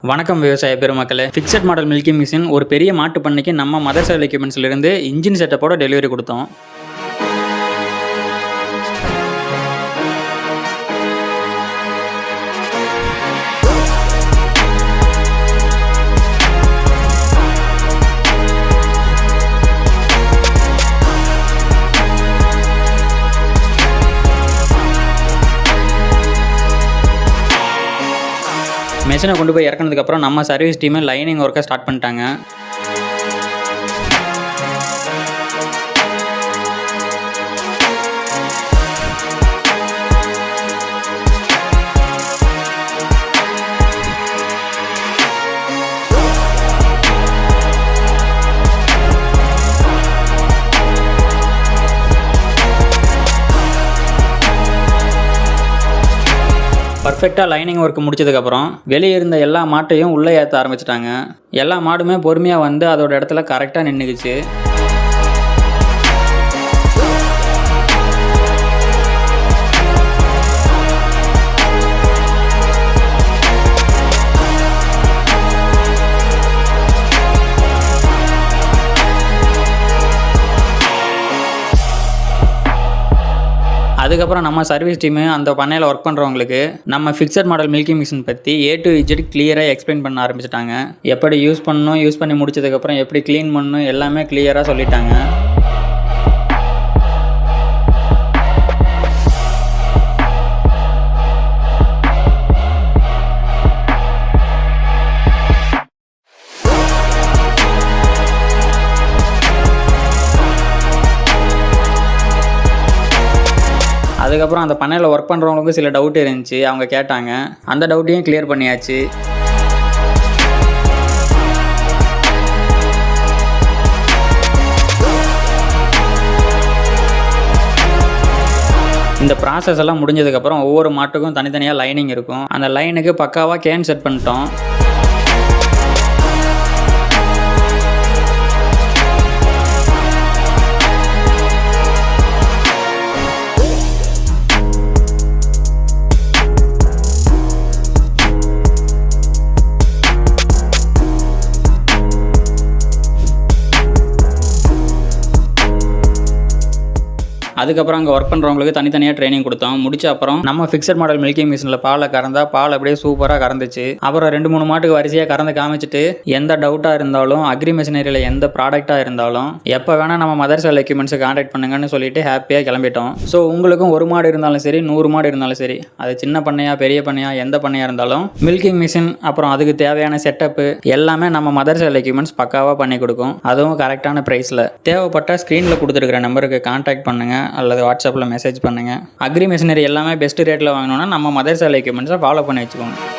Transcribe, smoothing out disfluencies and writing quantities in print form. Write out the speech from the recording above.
வணக்கம் விவசாய பெருமக்களே. ஃபிக்ஸட் மாடல் மில்கிங் மிஷின் ஒரு பெரிய மாட்டு பண்ணைக்கு நம்ம மதர்சல் எக்யூப்மெண்ட்ஸ்லேருந்து இன்ஜின் செட்டப்போட டெலிவரி கொடுத்தோம். மெஷினை கொண்டு போய் இறக்குனதுக்கப்புறம் நம்ம சர்வீஸ் டீமை லைனிங் ஒர்க்கை ஸ்டார்ட் பண்ணிட்டாங்க. பர்ஃபெக்டாக லைனிங் ஒர்க் முடிச்சதுக்கப்புறம் வெளியே இருந்த எல்லா மாட்டையும் உள்ளே ஏற்ற ஆரம்பிச்சிட்டாங்க. எல்லா மாடுமே பொறுமையாக வந்து அதோட இடத்துல கரெக்டாக நின்றுக்குச்சு. அதுக்கப்புறம் நம்ம சர்வீஸ் டீமு அந்த பண்ணையில் ஒர்க் பண்ணுறவங்களுக்கு நம்ம ஃபிக்ஸட் மாடல் மில்கிங் மிஷின் பற்றி A to Z கிளியராக எக்ஸ்பிளைன் பண்ண ஆரம்பிச்சிட்டாங்க. எப்படி யூஸ் பண்ணணும், யூஸ் பண்ணி முடிச்சதுக்கப்புறம் எப்படி க்ளீன் பண்ணணும் எல்லாமே கிளியராக சொல்லிட்டாங்க. அதுக்கப்புறம் அந்த பண்ணையில் ஒர்க் பண்ணுறவங்களுக்கும் சில டவுட் இருந்துச்சு, அவங்க கேட்டாங்க. அந்த டவுட்டையும் கிளியர் பண்ணியாச்சு. இந்த ப்ராசஸ் எல்லாம் முடிஞ்சதுக்கப்புறம் ஒவ்வொரு மாட்டுக்கும் தனித்தனியாக லைனிங் இருக்கும். அந்த லைனுக்கு பக்காவாக கேன் செட் பண்ணிட்டோம். அதுக்கப்புறம் அங்கே ஒர்க் பண்ணுறவங்களுக்கு தனித்தனியாக ட்ரைனிங் கொடுத்தோம். முடிச்ச அப்புறம் நம்ம ஃபிக்ஸட் மாடல் மில்கிங் மிஷினில் பாலை கறந்தா பால் அப்படியே சூப்பராக கறந்துச்சு. அப்புறம் 2-3 மாட்டுக்கு வரிசையாக கறந்து காமிச்சிட்டு எந்த டவுட்டாக இருந்தாலும் அக்ரி மிஷினரியில் எந்த ப்ராடக்டாக இருந்தாலும் எப்போ வேணால் நம்ம மதர்சல் எக்யூப்மெண்ட்ஸை கான்டாக்ட் பண்ணுங்கன்னு சொல்லிட்டு ஹாப்பியாக கிளம்பிட்டோம். ஸோ உங்களுக்கும் ஒரு மாடு இருந்தாலும் சரி, 100 மாடு இருந்தாலும் சரி, அது சின்ன பண்ணையா பெரிய பண்ணையா எந்த பண்ணையாக இருந்தாலும் மில்கிங் மிஷின் அப்புறம் அதுக்கு தேவையான செட்டப்பு எல்லாமே நம்ம மதர்சல் எக்யூப்மெண்ட்ஸ் பக்காவாக பண்ணி கொடுக்கும். அதுவும் கரெக்டான ப்ரைஸில். தேவைப்பட்ட ஸ்க்ரீனில் கொடுத்துருக்கிற நம்பருக்கு கான்டாக்ட் பண்ணுங்கள் அல்லது வாட்ஸ்அப்பில் மெசேஜ் பண்ணுங்கள். அக்ரி மிஷினரி எல்லாமே பெஸ்ட் ரேட்டில் வாங்கணுன்னா நம்ம மதர்சல் எக்யூப்மெண்ட்ஸை ஃபாலோ பண்ணி வச்சுக்கோங்க.